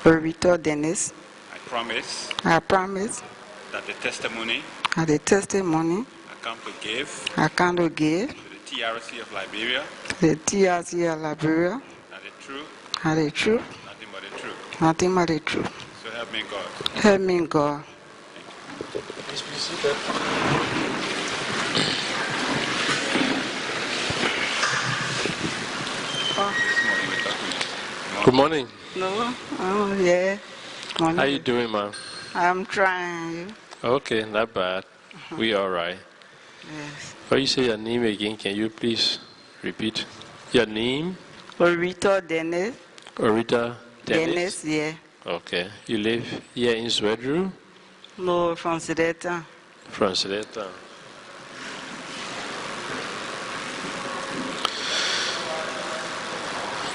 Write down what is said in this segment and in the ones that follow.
Orito Dennis. I promise I promise that the testimony that the testimony I come to give I come to give to the TRC of Liberia to the TRC of Liberia are the truth, are the truth, nothing but the truth. nothing but the truth. So help me God. Help me, God. Please be seated. Good morning. No? Oh, yeah. How you doing, ma'am? I'm trying. Okay, not bad. We all right. Yes. What you say your name again? Can you please repeat your name? Orito Dennis. Orita Dennis, Dennis? yeah. Okay. You live here in Swedru? No, from Sedeta. From Sedeta.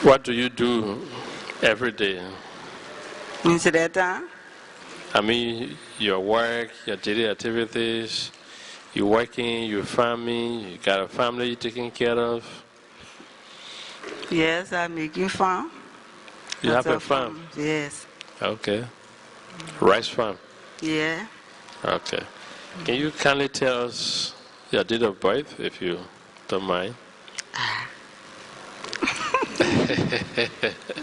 What do you do every day? In Sedeta? I mean, your work, your daily activities, you're working, you're farming, you got a family you're taking care of. Yes, I'm making farm. You have a farm? Yes. Okay. Rice farm? Yeah. Okay. Can you kindly tell us your date of birth, if you don't mind?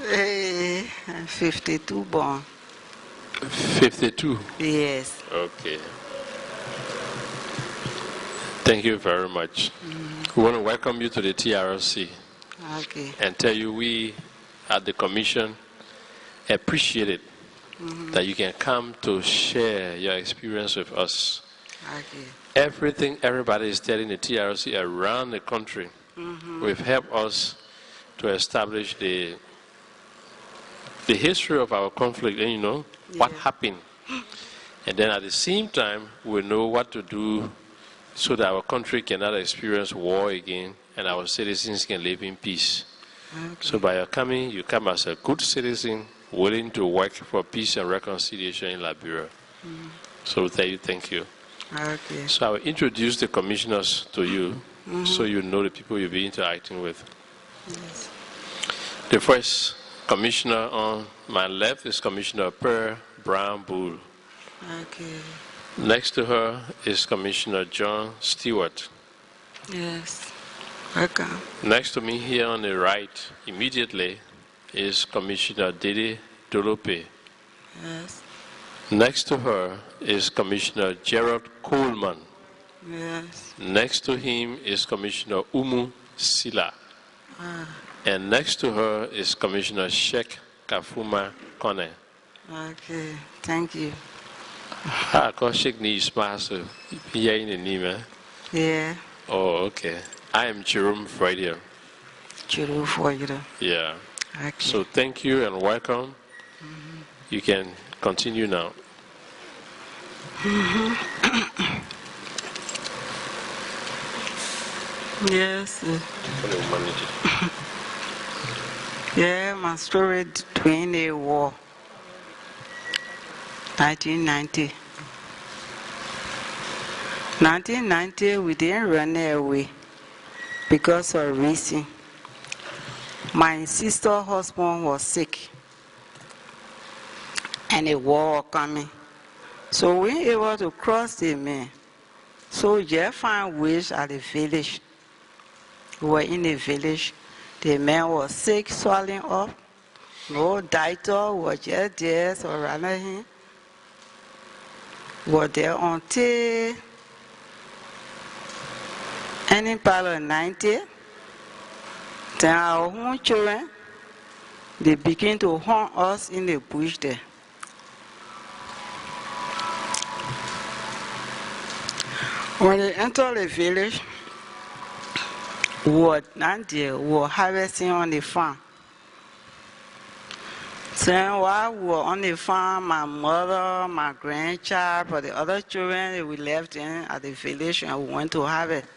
Hey, I'm 52 born. 52? Yes. Okay. Thank you very much. We want to welcome you to the TRC Okay. and tell you we at the Commission appreciate it that you can come to share your experience with us. Okay. Everything everybody is telling the TRC around the country will help us to establish the history of our conflict and, you know, what happened. And then at the same time, we know what to do so that our country cannot experience war again and our citizens can live in peace. Okay. So by your coming, you come as a good citizen willing to work for peace and reconciliation in Liberia. So we tell you thank you. Okay. So I will introduce the commissioners to you so you know the people you'll be interacting with. Yes. The first commissioner on my left is Commissioner Per Brown Bull. Okay. Next to her is Commissioner John Stewart. Yes. Welcome. Next to me here on the right, immediately, is Commissioner Gedeh Dolope. Yes. Next to her is Commissioner Gerald Coleman. Yes. Next to him is Commissioner Umu Sila. And next to her is Commissioner Sheikh Kafuma Kone. Okay. Thank you. I call Sheikh Nismaso. Here in the name. Yeah. Oh, okay. I am Jerome Friday. True for you. Yeah. Okay. So thank you and welcome. You can continue now. Yes. Yeah, my story during the war. 1990. 1990, we didn't run away because of reason. My sister's husband was sick and a war was coming. So we were able to cross the man. So just found ways at the village. We were in the village. The man was sick, swelling up. No doctor was just there surrounding him. We were there until any part of 90. Then our own children, they begin to hunt us in the bush there. When they enter the village, we were not there, we were harvesting on the farm. So while we were on the farm, my mother, my grandchild, but the other children, we left in at the village and we went to harvest.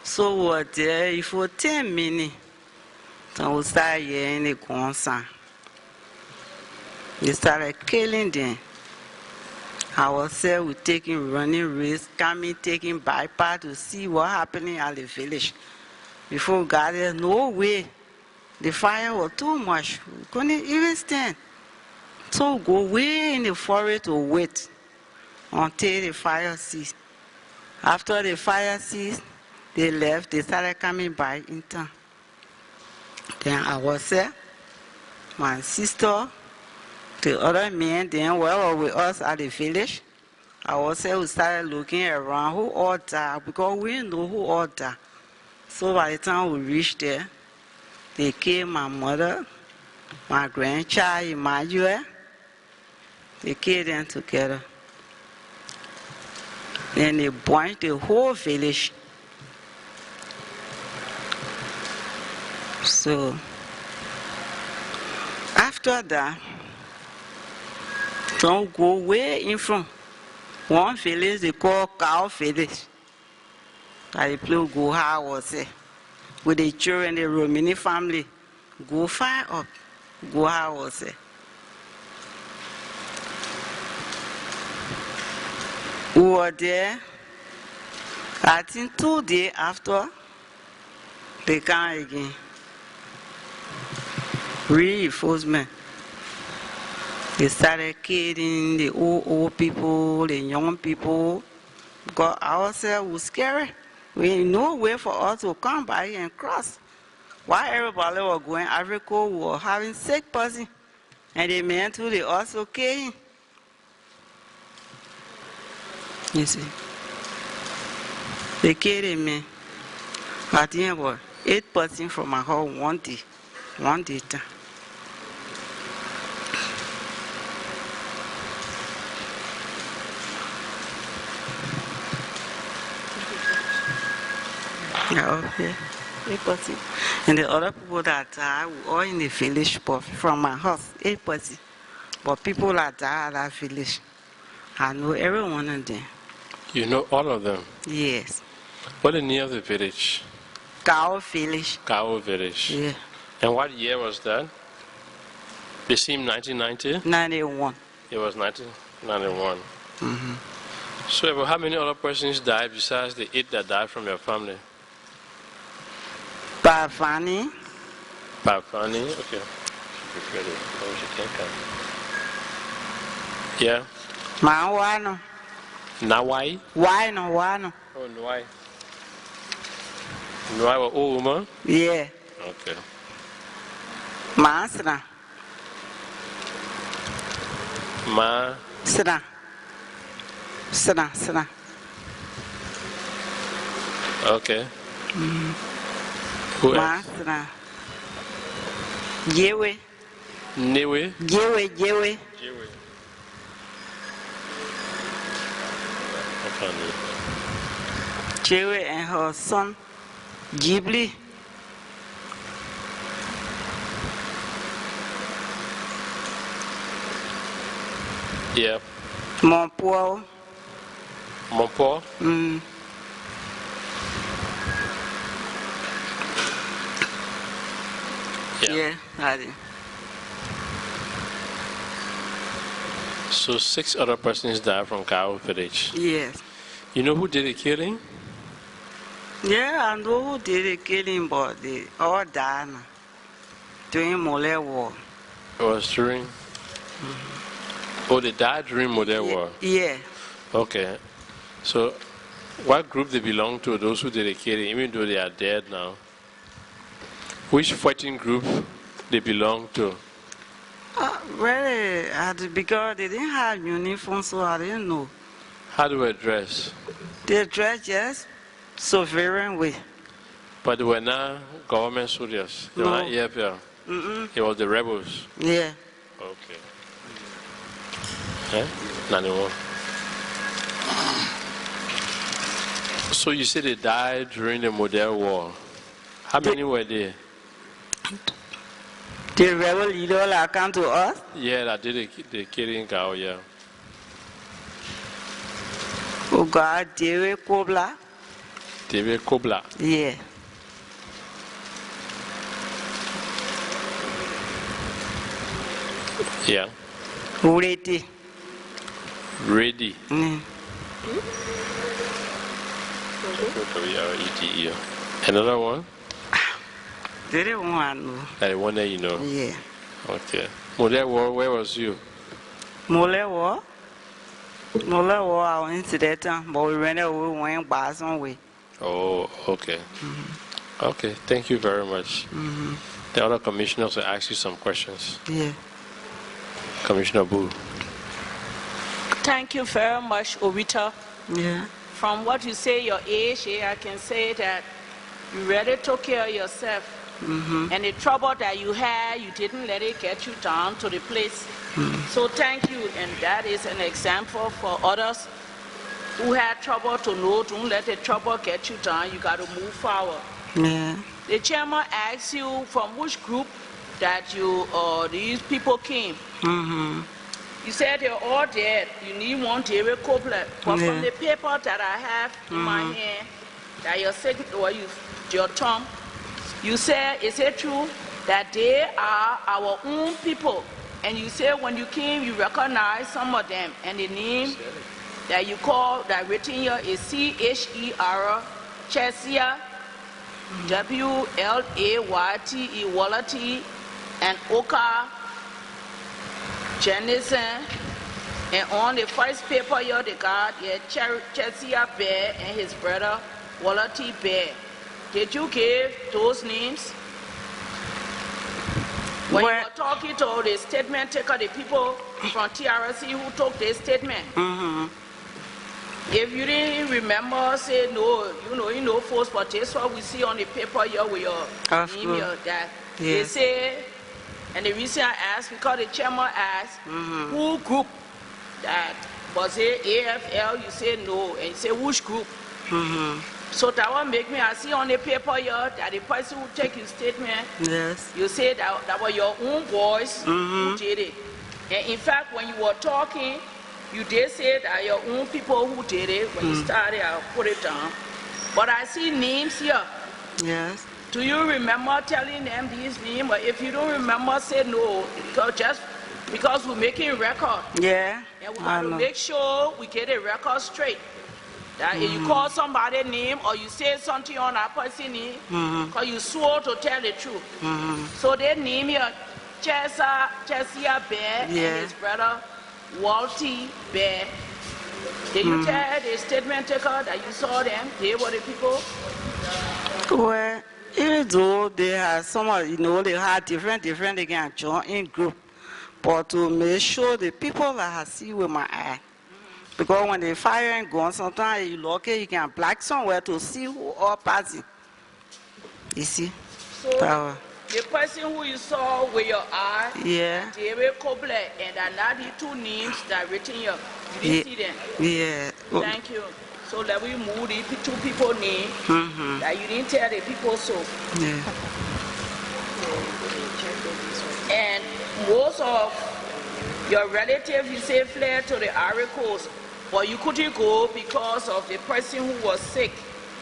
So we were there for 10 minutes. Then we started hearing the gun sound. They started killing them. Ourselves, we taking running race, coming, taking bypass to see what happening at the village. Before we got there, no way. The fire was too much. We couldn't even stand. So go way in the forest to wait until the fire ceased. After the fire ceased, they left, they started coming by in town. Then I was there, my sister, the other men, then were with us at the village. I was there, we started looking around who all died, because we didn't know who all died. So by the time we reached there, they killed my mother, my grandchild, Emmanuel. They killed them together. Then they burned the whole village. So, after that, don't go way in front. One village they call Cow Village. That the place go high was there. With the children, the Romani family, go far up, go high was there. We were there, I think 2 days after, they come again. Reinforcement. They started killing the old people, the young people, because ourselves was scary. We had no way for us to come by and cross. While everybody was going, Ivory Coast was having sick person, and the men too, they also came. You see, they killed a man. I think about 8 persons from my house one day time. Yeah, okay. 8 persons. And the other people that died were all in the village, but from my house, 8 persons. But people that died at that village, I know every one of them. You know all of them? Yes. What is the name of the village? Cow Village. Cow Village. Yeah. And what year was that? The same 1990? 91. It was 1991. Mm-hmm. So how many other persons died besides the 8 that died from your family? Bafani. Bafani? Okay. Yeah. Mawano. Nawai? Wano. Oh, Nwai. Nwai wa Ouma? Yeah. Okay. Masra. Ma? Sra. Okay. Mm-hmm. Who else? Masra. Jewe. Niwe? Jewe. Jewe and her son, Ghibli. Yeah. Monpo. Monpo? Yeah, I did. So 6 other persons died from Cow Village. Yes. You know who did the killing? Yeah, I know who did the killing, but they all died now. During Mole War. It was during... Oh, they died during Model War? Yeah. Okay. So, what group they belong to, those who did the killing, even though they are dead now? Which fighting group they belong to? Really, because they didn't have uniform, so I didn't know. How do they dress? They dress just sovereign way. But they were not government soldiers. They were not EFL. It was the rebels. Yeah. Okay. Eh? 91. So you said they died during the Model War. How many were there? The rebel leader that come to us? Yeah, that did the killing cow, yeah. Oh God, Dewe Kobla. Dewe Kobla. Yeah. Yeah. Ready. Ready. Mm. Another one? They didn't want to know. That one that you know? Yeah. Okay. Model War, where was you? Mole war. Mole war our incident, but we ran away when bars on way. Oh, okay. Okay, thank you very much. The other commissioners will ask you some questions. Yeah. Commissioner Boo. Thank you very much, Obita. Yeah. From what you say, your age, I can say that you really took care of yourself. And the trouble that you had, you didn't let it get you down to the place. So thank you, and that is an example for others who had trouble to know, don't let the trouble get you down, you got to move forward. Yeah. The chairman asked you from which group that you these people came. You said they're all dead. You need one David Copeland. But from the paper that I have in my hand, that your thumb, you said, is it true that they are our own people? And you said when you came, you recognized some of them, and the name that you call that written here is CHER, Chesia, WLAYTE, Walati, and Oka, Jennison, and on the first paper here they got Chesia Bear and his brother Walati Bear. Did you give those names? When you were talking to the statement taker, the people from TRC who took this statement, if you didn't remember, say no, you know, Force, but that's what we see on the paper here with your email that they say, and the reason I asked, because the chairman asked, who group that was it AFL, you say no, and you say which group? So that will make me, I see on the paper here that the person who take your statement, you say that was your own voice who did it. And in fact, when you were talking, you did say that your own people who did it. When you started, I'll put it down. But I see names here. Yes. Do you remember telling them these names? Or if you don't remember, say no. Just because we're making record. Yeah. And we got to make sure we get a record straight. That if you call somebody's name or you say something on that person's name, because you swore to tell the truth. So they name here Chesia Bear and his brother Walty Bear. Did you tell the statement taker that you saw them? They were the people? Well, even though they had some, they had different, they can join in group. But to make sure the people that I see with my eye. Because when they fire and gun, sometimes you look at, you can black somewhere to see who all passing. You see? So the person who you saw with your eye, David Copeland, and another two names that written here. You didn't see them? Yeah. Thank you. So let me move the two people name that you didn't tell the people so. Yeah. And most of your relatives, you say, fled to the Ivory Coast, but you couldn't go because of the person who was sick.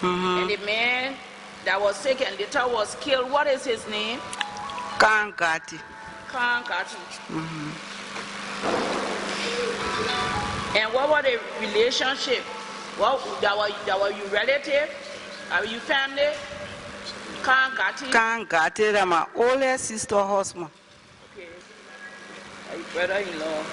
And the man that was sick and later was killed, what is his name? Kangati. And what was the relationship? That were you relative? Are you family? Kangati, that's my older sister husband. Okay. Are you brother-in-law?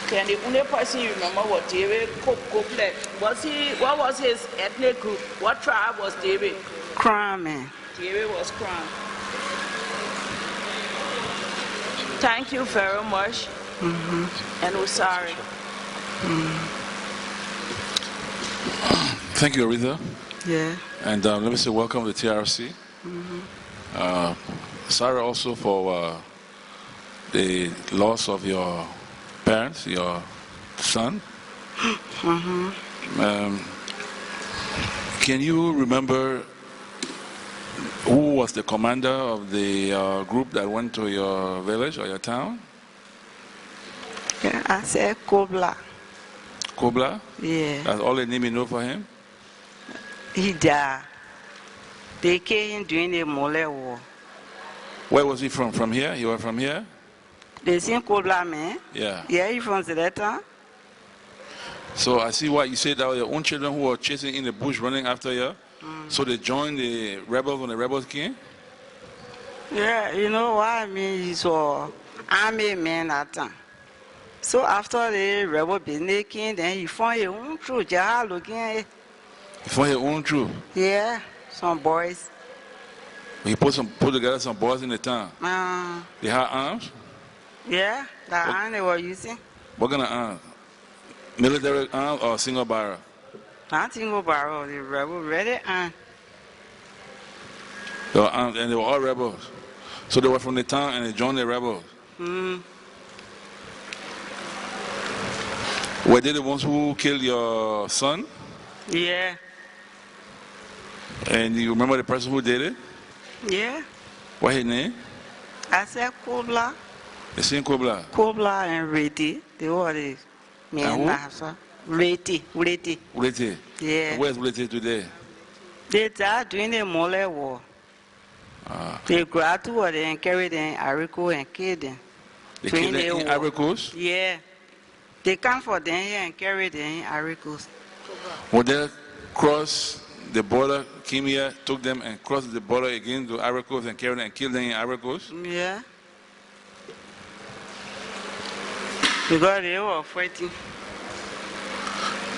Okay, and the only person you remember was David Copeland. What was his ethnic group? What tribe was David? Crown man. David was Crown. Thank you very much. And we're sorry. Thank you, Aretha. Yeah. And let me say welcome to TRC. Sorry also for the loss of your parents, your son. Can you remember who was the commander of the group that went to your village or your town? Yeah, I said Kobla. Kobla? Yeah. That's all the name you know for him? He died. They came during the Mole War. Where was he from? From here? You were from here? They seen Kobla man? Yeah. Yeah, he from Zedeta. So I see why you said that were your own children who were chasing in the bush, running after you. So they joined the rebels when the rebels came? Yeah, you know what I mean? He's an army man at time. So after the rebel business came, then he found his own troop. Just looking, He found your own troop. yeah, some boys. He put together some boys in the town. They had arms? Yeah, the arm they were using. What kind of arms? Military arms or single barrel? Not single barrel, the rebel ready and They were armed and they were all rebels. So they were from the town and they joined the rebels. Were they the ones who killed your son? yeah, And you remember the person who did it? yeah. What his name? I said Kubla, The same Kubla. Kubla and Reti. They were the men And who? that have Reti. Ulete. Yeah. Where's Ulete today? They died during the Mole War. They grabbed two of them and carried them in Ivory Coast and killed them. They During killed them the in war. Ivory Coast? Yeah. They come for them here and carried them in Ivory Coast. When they crossed the border, came here, took them and crossed the border again to Ivory Coast and carried them and killed them in Ivory Coast? Yeah. Because they were fighting.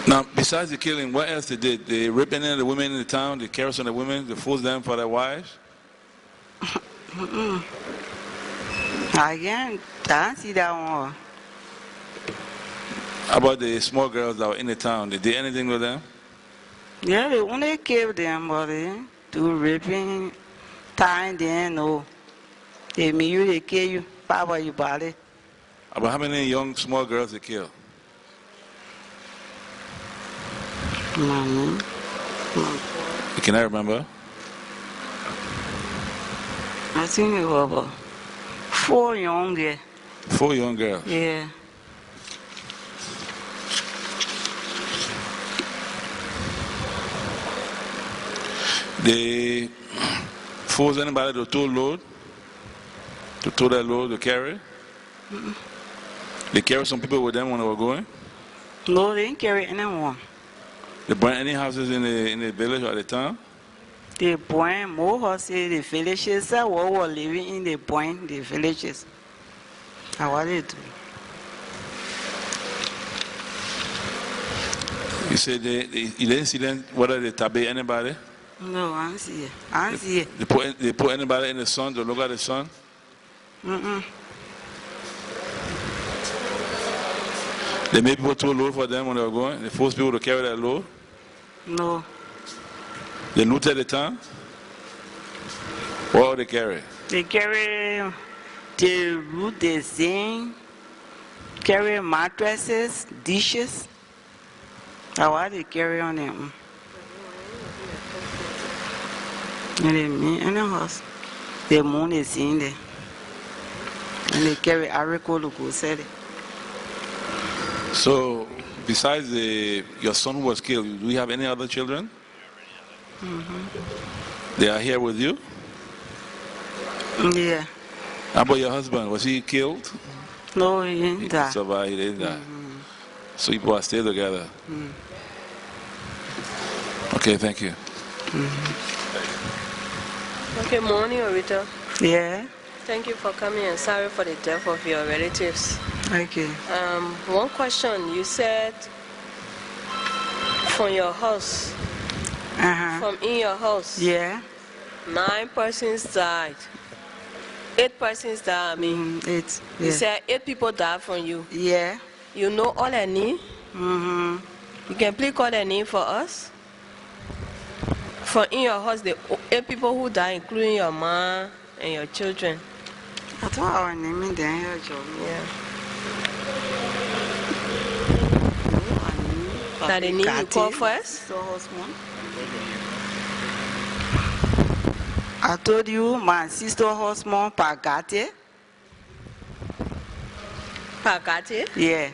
Now, besides the killing, what else they did? They raped any of the women in the town, they carried some of the women, they forced them for their wives? Again, I don't see that one. How about the small girls that were in the town? They did anything with them? Yeah, they only killed them, but they do raping, tying them, no. They meet you, they kill you, power your body. About how many young small girls they killed? You cannot remember? I think it was about 4 young girls. 4 young girls. Yeah. They forced anybody to tow load, to tow that load, to carry. They carried some people with them when they were going. No, they didn't carry anyone. They burned any houses in the village or the town. They burned more houses in the villages. That were living in the point, the villages. How what they do? You said you didn't see them, whether they tabby anybody? No, I don't see it. I don't see it. They put anybody in the sun to look at the sun? They made people tow load for them when they were going? They forced people to carry that load? No. They looted the town? What did they carry? They carry the root, they sing, carry mattresses, dishes. That's what they carry on them. And they mean in the house. The moon is in there. And they carry Arico to go sell it. So, besides your son who was killed, do you have any other children? They are here with you? Yeah. How about your husband? Was he killed? No, he didn't He die. survived, he didn't die. So you both stay together. Okay, thank you. Okay, morning, Orita. Yeah. Thank you for coming and sorry for the death of your relatives. Okay. One question, you said from your house, from in your house, Yeah. 9 persons died. 8 persons died, I mean. 8. You Yeah. said 8 people died from you. Yeah. You know all their name? You can please call their name for us? For in your house, the 8 people who died, including your mom and your children. I thought I was naming them here, Joe. Yeah. That the name you call first? I told you my sister husband, Pagate. Pagate? Yeah.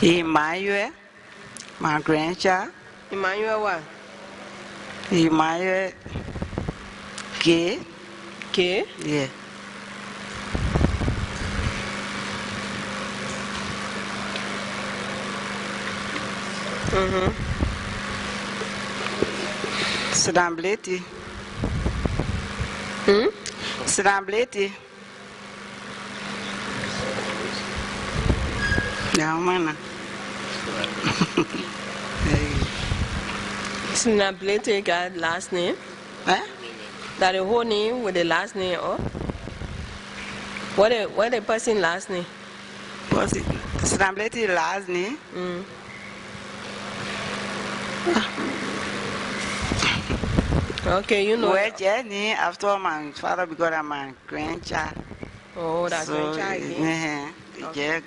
Emmanuel, my grandchild. Emmanuel what? Emmanuel K. K? Yeah. Sedambleti. Sedambleti. Yeah, man. Sedambleti got last name? Eh? That the whole name with the last name or? What the person last name? What's it? Sedambleti last name? Okay, you know. Well, Jenny, after my father, because I'm my grandchild. Oh, that's So, grandchild again. Yeah,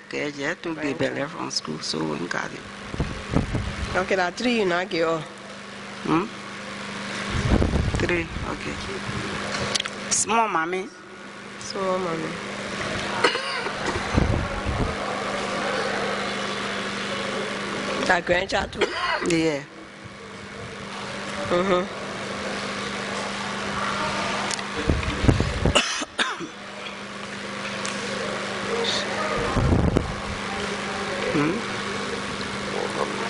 took the belly from school, so we got it. Okay, that 3 you not get all. 3, okay. Small mommy. Small mommy. That grandchild too? Yeah.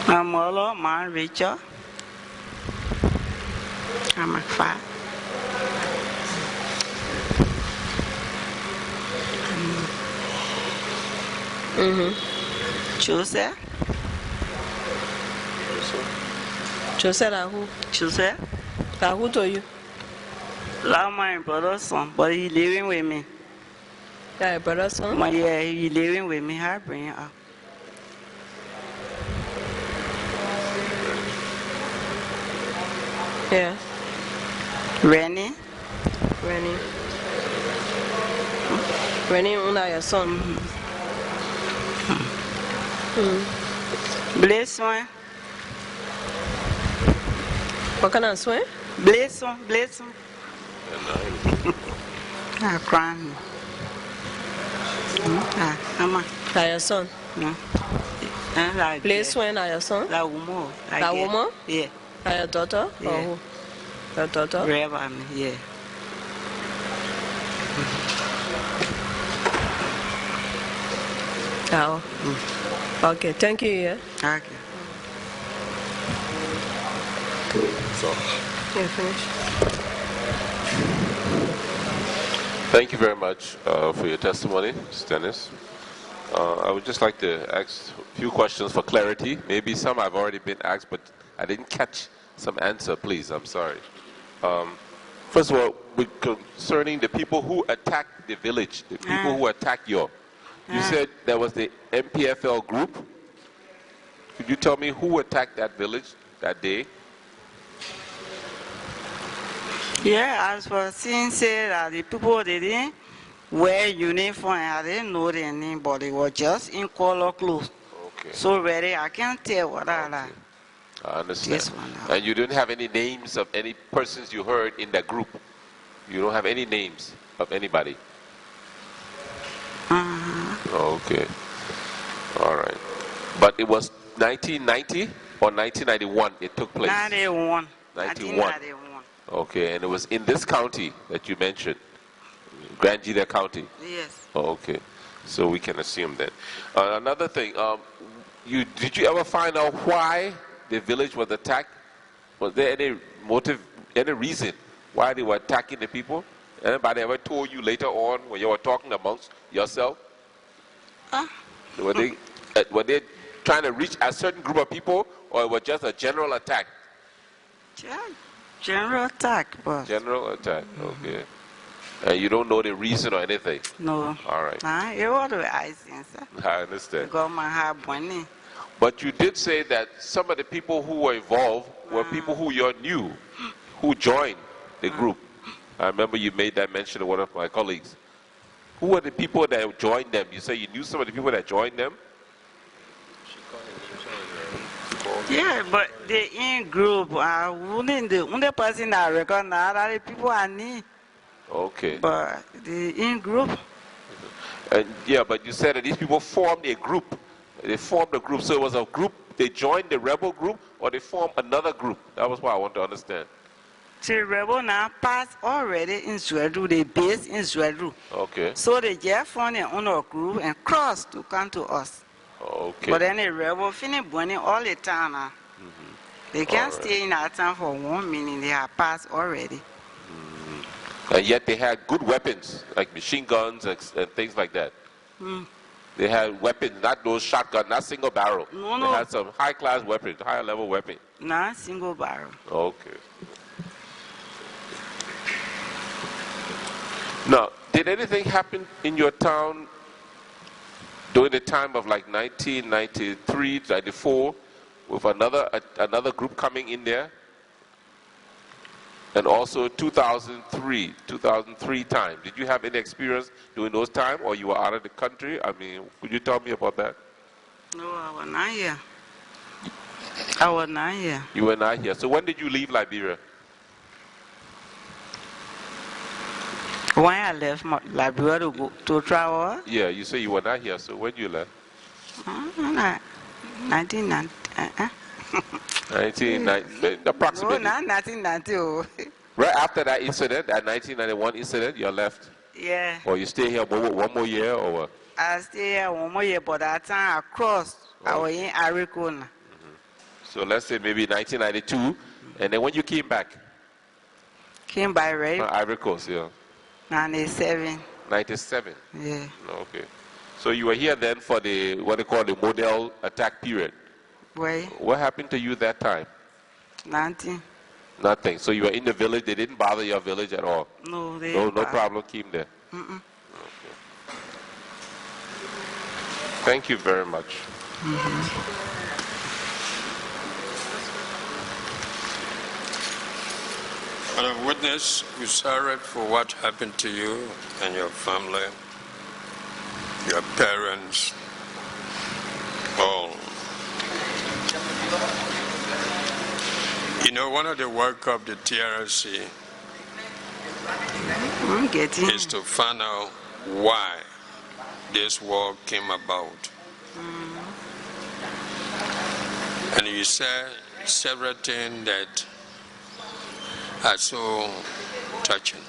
My mother, my Richard. I'm a father. Joseph. Joseph, that who? Joseph. That who told you? That's my brother's son, but he living with me. That your brother's son? Yeah, he living with me. I bring him up. Yeah. Rennie. Rennie, una your son. Bless one. What kind of swing? Bless one. I'm crying. Come on. That your son. Play swing, that your son? That woman. That woman? Yeah. That your daughter? Yeah. Or who? Your daughter? Reverend, yeah. Oh. Okay, thank you. Yeah. Okay. Yeah, finish. Thank you very much for your testimony, Mr. Dennis. I would just like to ask a few questions for clarity. Maybe some have already been asked, but I didn't catch some answer, please. I'm sorry. First of all, concerning the people who attacked the village, the people who attacked you said there was the MPFL group. Could you tell me who attacked that village that day? Yeah, as for seeing say that the people they didn't wear uniform, I didn't know their name, but they were just in color clothes. Okay. So ready, I can't tell what I like. I understand. Yes, one. And you didn't have any names of any persons you heard in that group? You don't have any names of anybody? Okay. All right. But it was 1990 or 1991 it took place? 91. 91. Okay, and it was in this county that you mentioned, Grand Gedeh County? Yes. Oh, okay. So we can assume that. Another thing, did you ever find out why the village was attacked? Was there any motive, any reason why they were attacking the people? Anybody ever told you later on when you were talking amongst yourself? Were they trying to reach a certain group of people, or it was just a general attack? General attack, boss. General attack, okay. And you don't know the reason or anything? No. All right. You want to ice, sir? I understand. Because my heart burning. But you did say that some of the people who were involved were people who you knew, who joined the group. I remember you made that mention to one of my colleagues. Who were the people that joined them? You say you knew some of the people that joined them? Yeah, but the in group, the only person that I recognize are the people I need. Okay. But the in group. Yeah, but you said that these people formed a group. They formed a group. So it was a group, they joined the rebel group, or they formed another group? That was what I want to understand. The rebel now passed already in Zwedu, they based in Zwedu. Okay. So they just formed their own group and crossed to come to us. Okay. But then the rebel finished burning all the town now. They can't stay in our town for 1 minute. They have passed already. And yet they had good weapons, like machine guns and things like that. They had weapons, not those shotguns, not single barrel. No, they had some high-class weapons, higher level weapons. Not single barrel. Okay. Now, did anything happen in your town during the time of like 1993, 94, with another group coming in there? And also 2003 time. Did you have any experience during those times, or you were out of the country? I mean, could you tell me about that? No, I was not here. I was not here. You were not here. So when did you leave Liberia? When I left Liberia to go to travel? Yeah, you say you were not here. So when you left? 1990. 1990, approximately. No, not 1990. Right after that incident, that 1991 incident, you left? Yeah. Or you stay here one more year, or what? I stay here 1 more year, but that time I crossed. I was in Ivory Coast. So let's say maybe 1992, and then when you came back? Came by rail. Ivory Coast, yeah. 97. 97? Yeah. Okay. So you were here then for the, what they call the model attack period. Why? What happened to you that time? Nothing. Nothing. So you were in the village, they didn't bother your village at all? No, they No problem came there? Okay. Thank you very much. Madam Witness, we're sorry for what happened to you and your family, your parents, all. You know, one of the work of the TRC is to find out why this war came about. And you said several things that are so touching.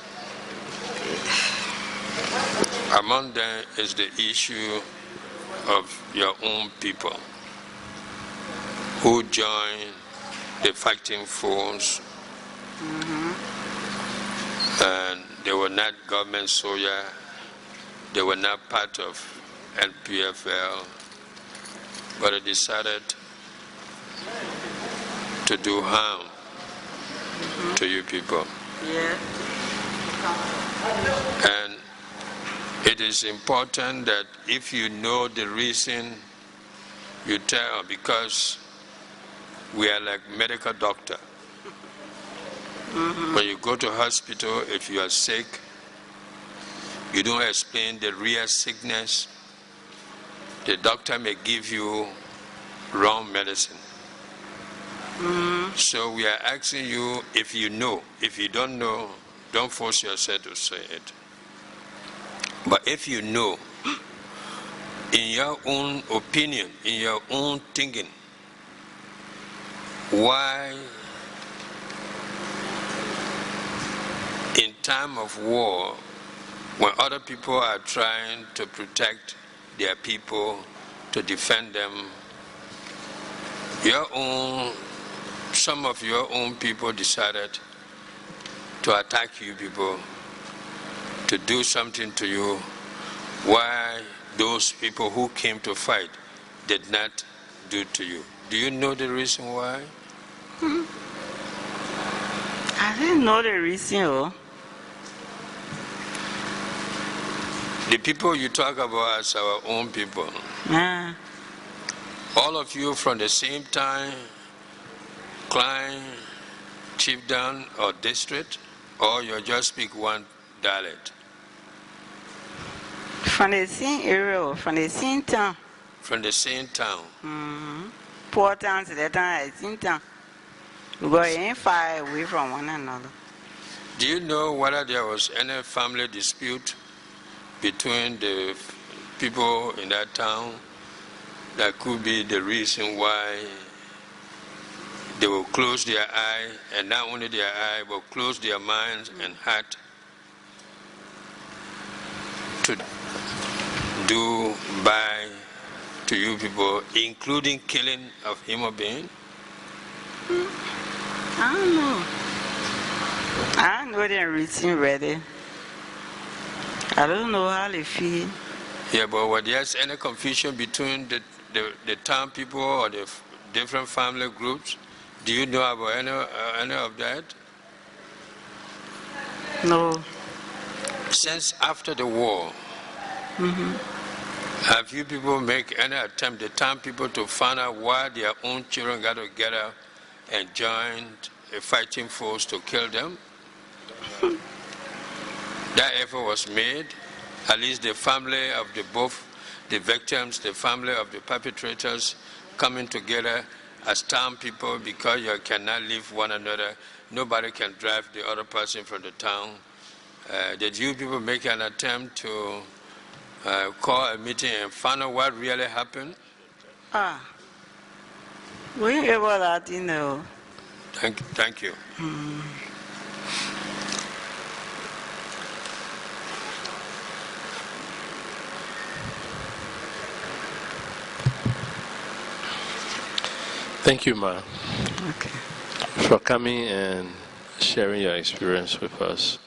Among them is the issue of your own people who joined the fighting force, and they were not government soldiers, they were not part of NPFL, but they decided to do harm to you people. Yeah. And it is important that if you know the reason, you tell, because we are like medical doctor. When you go to hospital, if you are sick, you don't explain the real sickness. The doctor may give you wrong medicine. So we are asking you, if you know. If you don't know, don't force yourself to say it. But if you know, in your own opinion, in your own thinking, why in time of war, when other people are trying to protect their people, to defend them, some of your own people decided to attack you people, to do something to you, why those people who came to fight did not do to you. Do you know the reason why? I didn't know the reason. The people you talk about as our own people. All of you from the same time, clan, chieftain, or district, or you just speak one dialect? From the same area, from the same town. From the same town. Poor towns, the town is in town. We go in far away from one another. Do you know whether there was any family dispute between the people in that town that could be the reason why they will close their eye, and not only their eye, but close their minds and heart to do by to you people, including killing of human beings? I don't know. I know they're reaching ready. I don't know how they feel. Yeah, but was there any confusion between the town people or the different family groups? Do you know about any of that? No. Since after the war, have you people make any attempt, the town people, to find out why their own children got together and joined a fighting force to kill them? That effort was made. At least the family of both the victims, the family of the perpetrators, coming together as town people, because you cannot leave one another. Nobody can drive the other person from the town. Did you people make an attempt to call a meeting and find out what really happened? We ain't able that, you know. Thank you. Thank you, Ma, Okay. for coming and sharing your experience with us.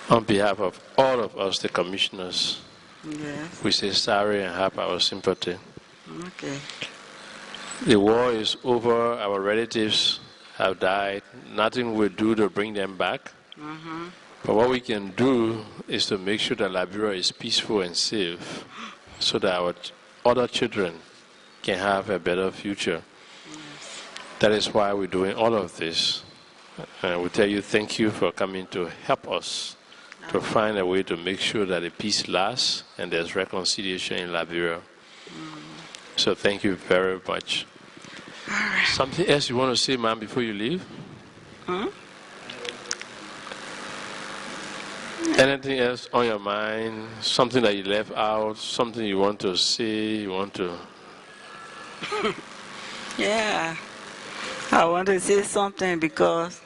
On behalf of all of us, the commissioners, Yes. we say sorry and have our sympathy. Okay. The war is over, our relatives have died, nothing we do to bring them back. But what we can do is to make sure that Liberia is peaceful and safe so that our other children can have a better future. That is why we're doing all of this. And we tell you thank you for coming to help us to find a way to make sure that the peace lasts and there's reconciliation in Liberia. So thank you very much. Something else you want to say, ma'am, before you leave? Anything else on your mind? Something that you left out? Something you want to say? You want to... Yeah. I want to say something because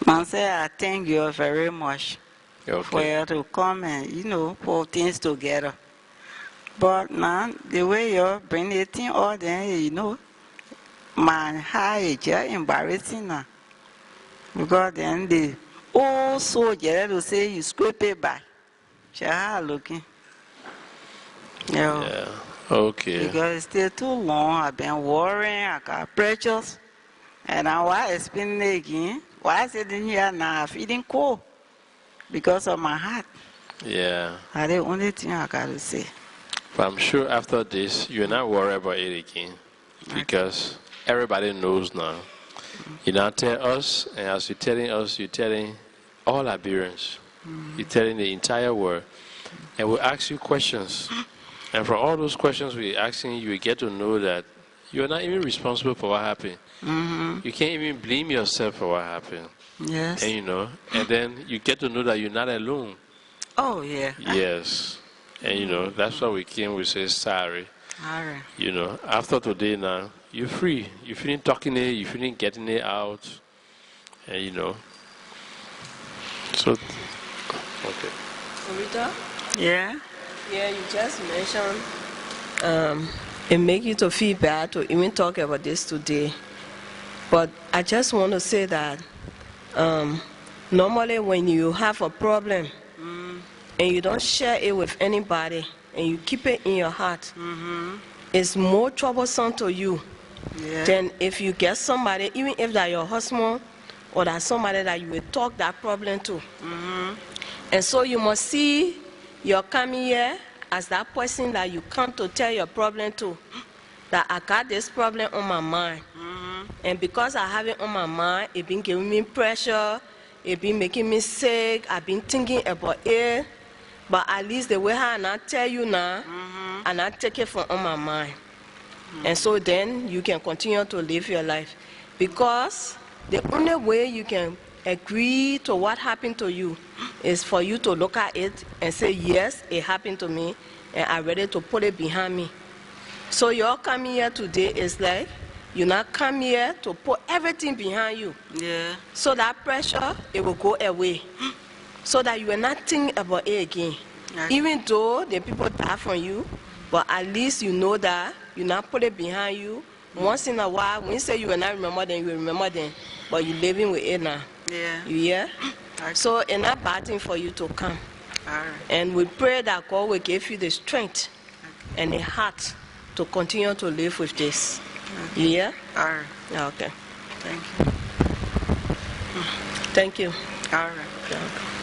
man say I thank you very much for you to come and, you know, put things together. But now, the way you bring the thing all there, you know, man, how it's just embarrassing now. Because then the old soldier to say you scrape it back. How looking? Yeah. Okay. Because it's still too long. I've been worrying. I got pressures. And now why explain it again? Why is it in here now? I'm feeling cold because of my heart. Yeah. That's the only thing I got to say. But I'm sure after this, you're not worried about it again. Because everybody knows now. You now tell us, and as you're telling us, you're telling all Liberians. You're telling the entire world. And we'll ask you questions. And from all those questions we're asking, you will get to know that you're not even responsible for what happened. You can't even blame yourself for what happened. Yes. And you know, and then you get to know that you're not alone. Oh, yeah. Yes. And you know, that's why we came, we say sorry. All right. You know, after today now, you're free. You're feeling talking it, you're feeling getting it out. And you know. So, okay. Rita? Yeah? Yeah, you just mentioned it makes you to feel bad to even talk about this today. But I just want to say that normally when you have a problem and you don't share it with anybody and you keep it in your heart, it's more troublesome to you than if you get somebody, even if that's your husband or that's somebody that you will talk that problem to. And so you must see your coming here as that person that you come to tell your problem to, that I got this problem on my mind. And because I have it on my mind, it's been giving me pressure, it's been making me sick, I've been thinking about it. But at least the way I not tell you now, I not take it from on my mind. And so then you can continue to live your life. Because the only way you can agree to what happened to you is for you to look at it and say, yes, it happened to me, and I'm ready to put it behind me. So your coming here today is like, you not come here to put everything behind you. Yeah. So that pressure, it will go away. So that you will not think about it again. Okay. Even though the people die from you, but at least you know that you not put it behind you Once in a while, when you say you will not remember them, you will remember them, but you're living with it now. Yeah. You hear? Okay. So it's not bad thing for you to come. All right. And we pray that God will give you the strength and the heart to continue to live with this. Okay. You hear? All right. Okay. Thank you. Thank you. All right. Okay.